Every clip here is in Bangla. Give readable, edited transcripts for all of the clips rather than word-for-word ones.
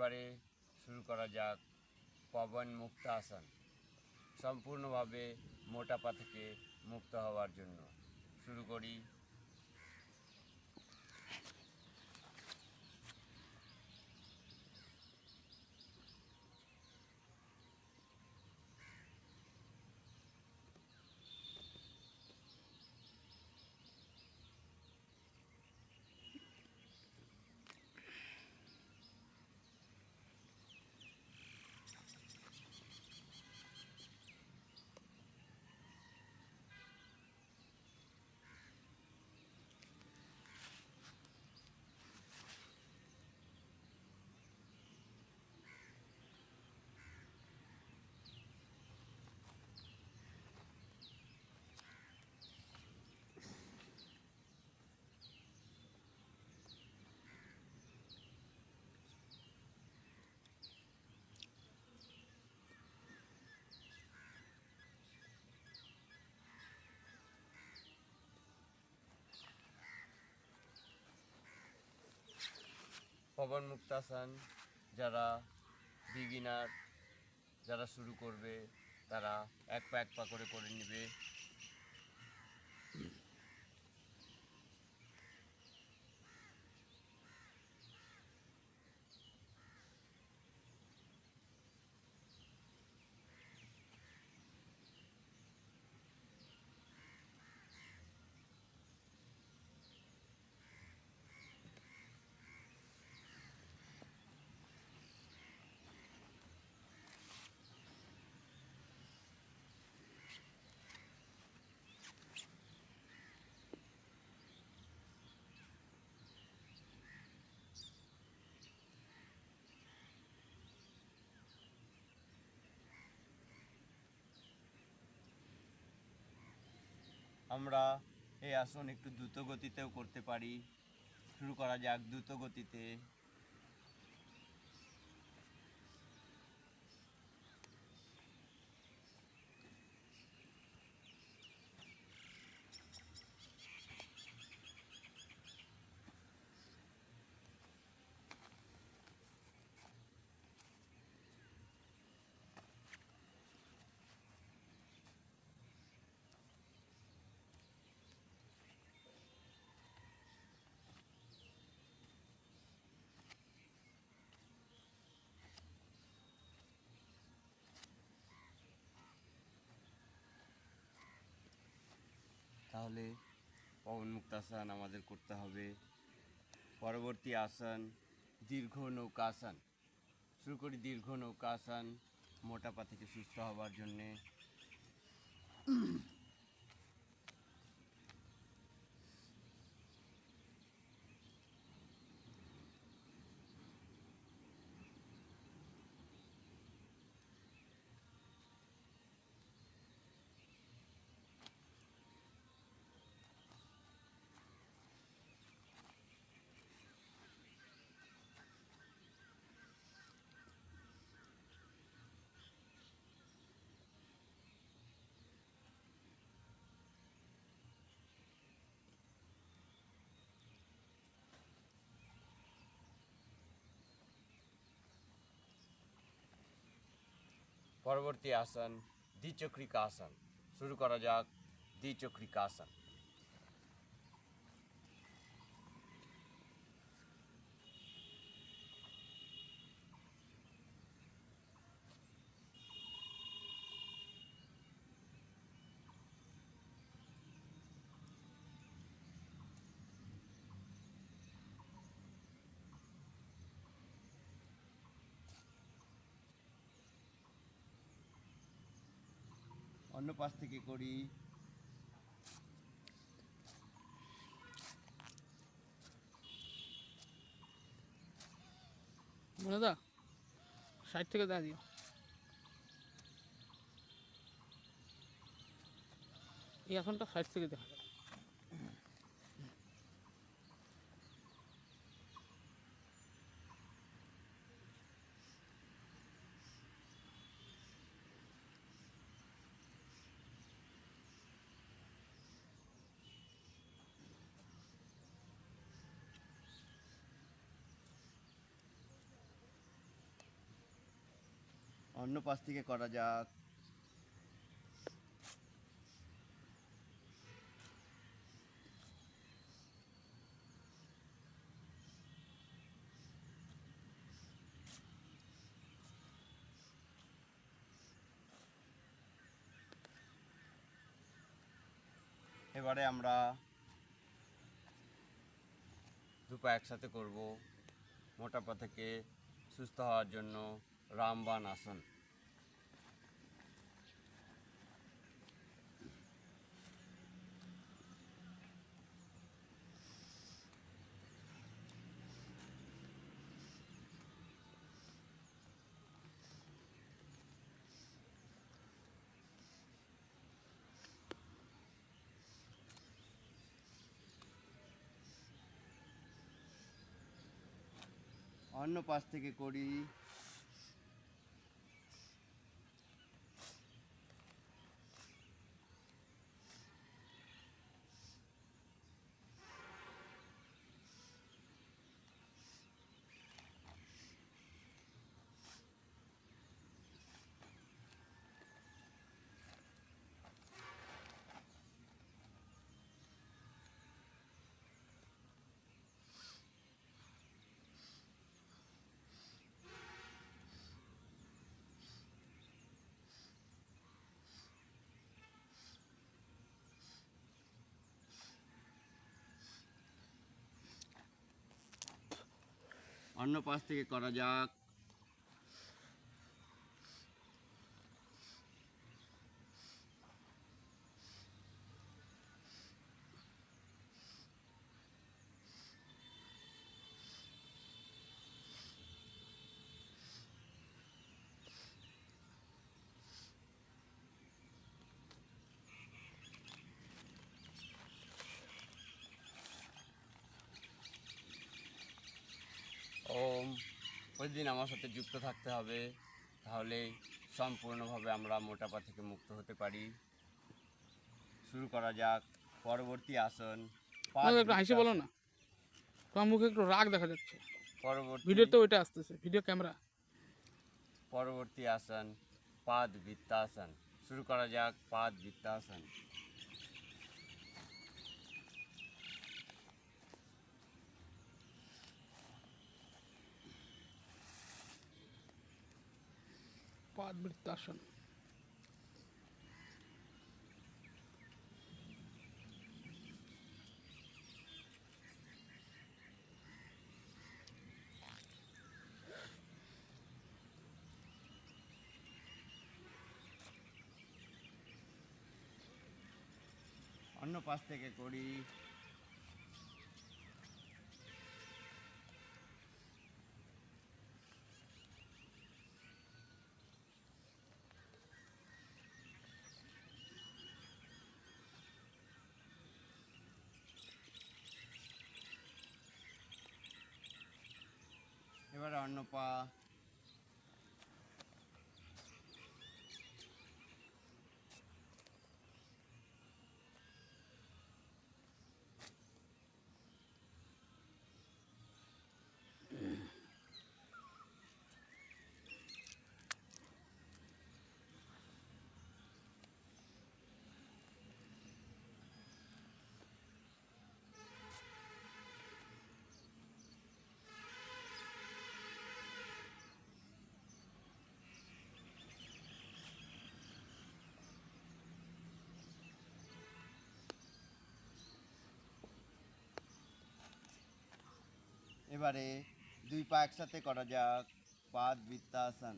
এবারে শুরু করা যাক পবন মুক্তাসন, সম্পূর্ণভাবে মোটাপা থেকে মুক্ত হওয়ার জন্য। শুরু করি। পবন মুক্তাসন যারা বিগিনার, যারা শুরু করবে তারা এক পা করে নেবে। আমরা এই আসন একটু দ্রুত গতিতেও করতে পারি। শুরু করা যাক দ্রুত গতিতে। তাহলে পবন মুক্তাসন আমাদের করতে হবে। পরবর্তী আসন দীর্ঘ নৌকাসন। শুরু করি দীর্ঘ নৌকাসন, মোটাপা থেকে সুস্থ হওয়ার জন্যে। পরবর্তী আসন দ্বিচক্রিকাসন। শুরু করা যাক দ্বিচক্রিকাসন। অন্য পাশ থেকে করি। দা সাইড থেকে দেখা দিও। এই আসনটা সাইড থেকে দেখা যায়। অন্য পাশ থেকে করা যাক। এবারে আমরা দুপা একসাথে করব। মোটা পা থেকে সুস্থ হওয়ার জন্য রামবাণ আসন। অন্য পাশ থেকে করি। অন্য পাশ থেকে করা যাক। ওম, প্রতিদিন আমার সাথে যুক্ত থাকতে হবে, তাহলে সম্পূর্ণভাবে আমরা মোটাপা থেকে মুক্ত হতে পারি। শুরু করা যাক। পরবর্তী আসন একটু হাসি বলো না, তোমার মুখে একটু রাগ দেখা যাচ্ছে। পরবর্তী ভিডিওতে ওইটা আসতেছে, ভিডিও ক্যামেরা। পরবর্তী আসন পাদ বৃত্তাসন। শুরু করা যাক পাদ বৃত্তাসন। পাদ বৃত্তাসন। অন্য পাশ থেকে করি। এবারে অন্য পা। এবারে দুই পা একসাথে করা যাক পাদ বৃত্তাসন।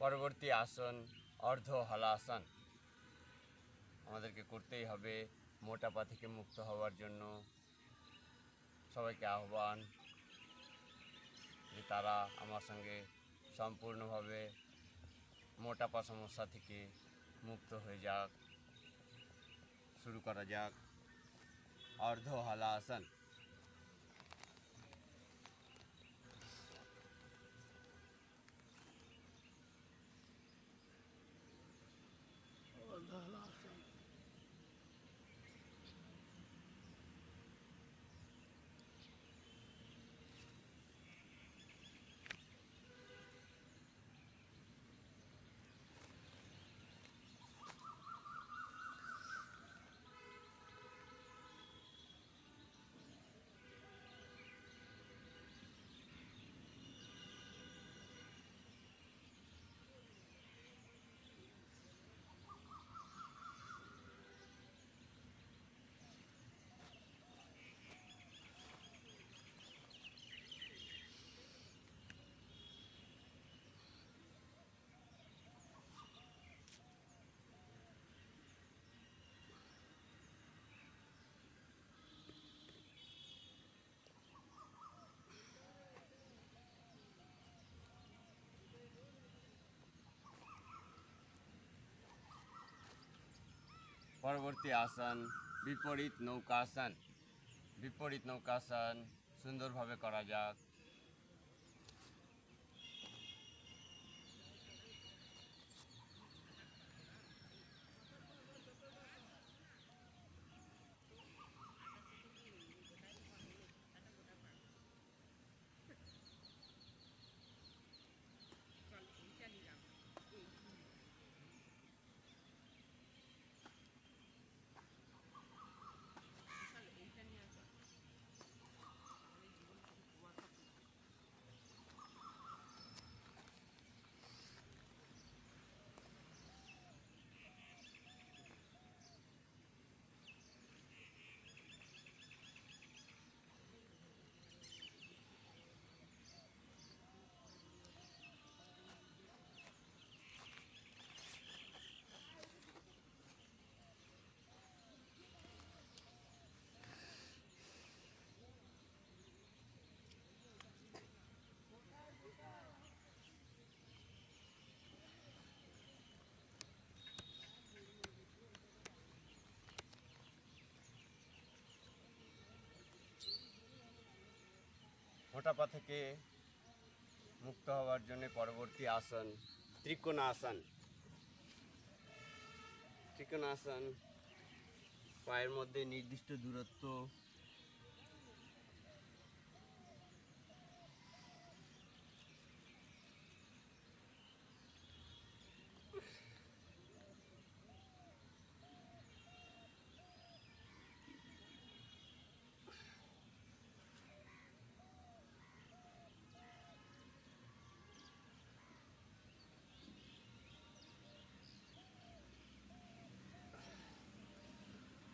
পরবর্তী আসন অর্ধ হলাসন। আমাদেরকে করতেই হবে মোটাপা থেকে মুক্ত হওয়ার জন্য। সবাইকে আহ্বান যে তারা আমার সঙ্গে সম্পূর্ণভাবে মোটাপা সমস্যা থেকে মুক্ত হয়ে যাক। শুরু করা যাক অর্ধ হলাসন। পরবর্তী আসন বিপরীত নৌকাসন। বিপরীত নৌকাসন সুন্দরভাবে করা যাক। মোটাপা থেকে মুক্ত হওয়ার জন্য পরবর্তী আসন ত্রিকোণাসন। ত্রিকোণাসন পায়ের মধ্যে নির্দিষ্ট দূরত্ব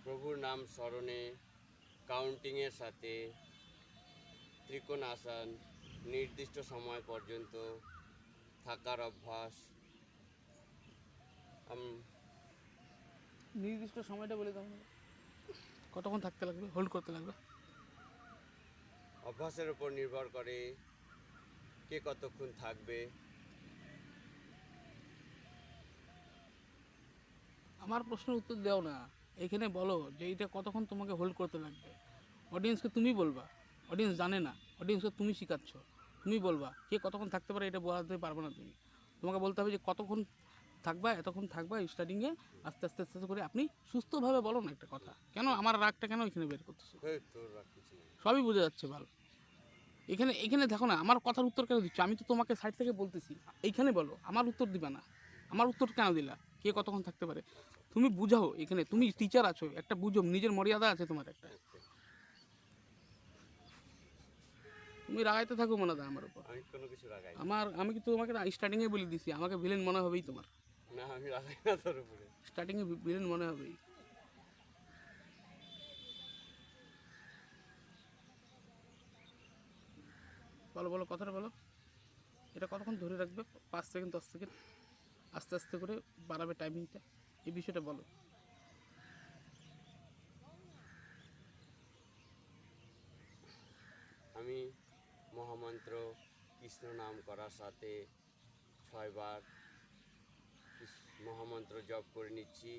প্রভুর নাম স্মরণে কাউন্টিংয়ের সাথে ত্রিকোণাসন নির্দিষ্ট সময় পর্যন্ত থাকার অভ্যাস। নির্দিষ্ট সময়টা বলে দাও আমাকে। কতক্ষণ থাকতে লাগবে, হোল্ড করতে লাগবে? অভ্যাসের উপর নির্ভর করে কে কতক্ষণ থাকবে। আমার প্রশ্নের উত্তর দাও না, এখানে বলো যে এটা কতক্ষণ তোমাকে হোল্ড করতে লাগবে। অডিয়েন্সকে তুমি বলবা, অডিয়েন্স জানে না, অডিয়েন্সকে তুমি শেখাচ্ছ, তুমি বলবা কে কতক্ষণ থাকতে পারে, এটা বলাতে পারবে না তুমি। তোমাকে বলতে হবে যে কতক্ষণ থাকবা, এতক্ষণ থাকবা স্টার্টিংয়ে, আস্তে আস্তে আস্তে আস্তে করে আপনি সুস্থভাবে বলো না একটা কথা। কেন আমার রাগটা কেন এখানে বের করতেছো? তোর আর কিছু নেই। সবই বোঝা যাচ্ছে ভালো। এখানে এখানে দেখো না, আমার কথার উত্তর কেন দিচ্ছ? আমি তো তোমাকে সাইড থেকে বলতেছি, এইখানে বলো, আমার উত্তর দিবা না। আমার উত্তর কেন দিলা? কে কতক্ষণ থাকতে পারে তুমি বুঝাও। এখানে তুমি টিচার আছো, একটা বুঝো, নিজের মর্যাদা আছে তোমার একটা। তুমি রাগাইতে থাকো মনে হয় আমার উপর। আমি কোনো কিছু রাগাই না। আমি কি তোমাকে স্টার্টিংয়ে বলে দিছি আমাকে ভিলেন মনে হবেই তোমার। না, আমি রাগাই না তোর উপরে। স্টার্টিংয়ে ভিলেন মনে হবেই। বলো বলো, কথাটা বলো। এটা কতক্ষণ ধরে রাখবে? 5 সেকেন্ড, 10 সেকেন্ড? আস্তে আস্তে করে বাড়াবে টাইমিংটা, এই বিষয়টা বলো। আমি মহামন্ত্র কৃষ্ণ নাম করার সাথে 6বার মহামন্ত্র জপ করে নিচ্ছি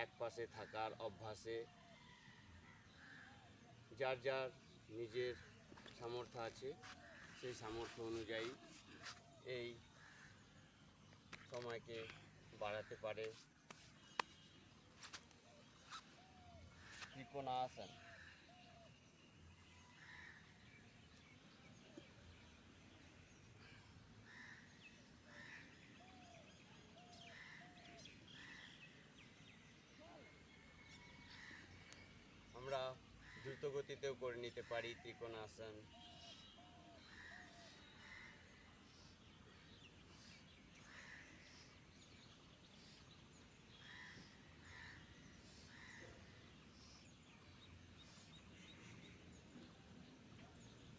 এক পাশে থাকার অভ্যাসে। যার যার নিজের সামর্থ্য আছে সেই সামর্থ্য অনুযায়ী এই সময়কে বাড়াতে পারে। ত্রিকোণাসন, আমরা দ্রুত গতিতেও করে নিতে পারি ত্রিকোণাসন।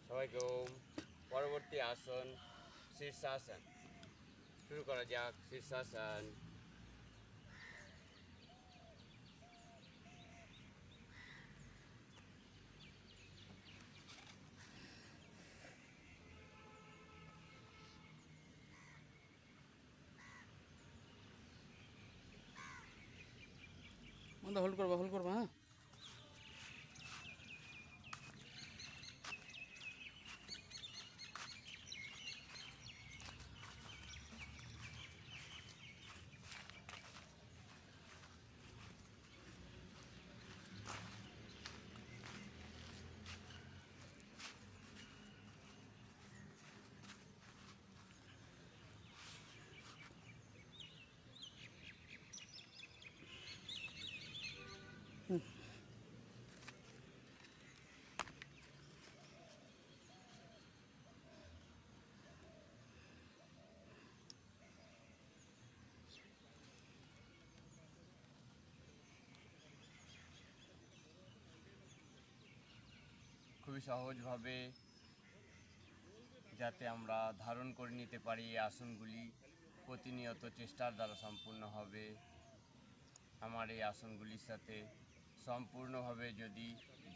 সবাইকে ওম। পরবর্তী আসন শীর্ষাসন। শুরু করা যাক শীর্ষাসন। বন্ধ, হোল্ড করবা হ্যাঁ। খুবই সহজভাবে যাতে আমরা ধারণ করে নিতে পারি এই আসনগুলি প্রতিনিয়ত চেষ্টার দ্বারা সম্পূর্ণ হবে। আমার এই আসনগুলির সাথে সম্পূর্ণভাবে যদি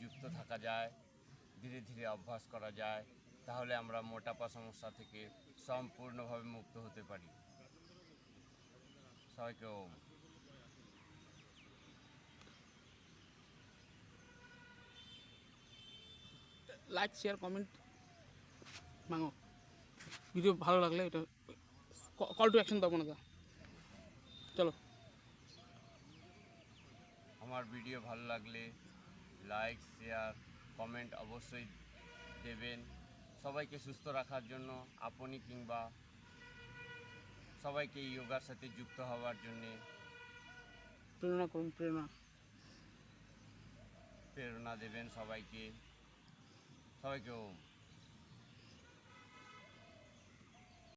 যুক্ত থাকা যায়, ধীরে ধীরে অভ্যাস করা যায়, তাহলে আমরা মোটাপা সমস্যা থেকে সম্পূর্ণভাবে মুক্ত হতে পারি। সবাইকে ওম। লাইক শেয়ার কমেন্ট মাঙো, ভিডিও ভালো লাগলে এটা কল টু অ্যাকশন দেবো না দা। চলো। আমার ভিডিও ভালো লাগলে লাইক শেয়ার কমেন্ট অবশ্যই দেবেন। সবাইকে সুস্থ রাখার জন্য আপনি কিংবা সবাইকে যোগার সাথে যুক্ত হওয়ার জন্যে প্রেরণা করুন, প্রেরণা দেবেন সবাইকে। সবাইকে ওম।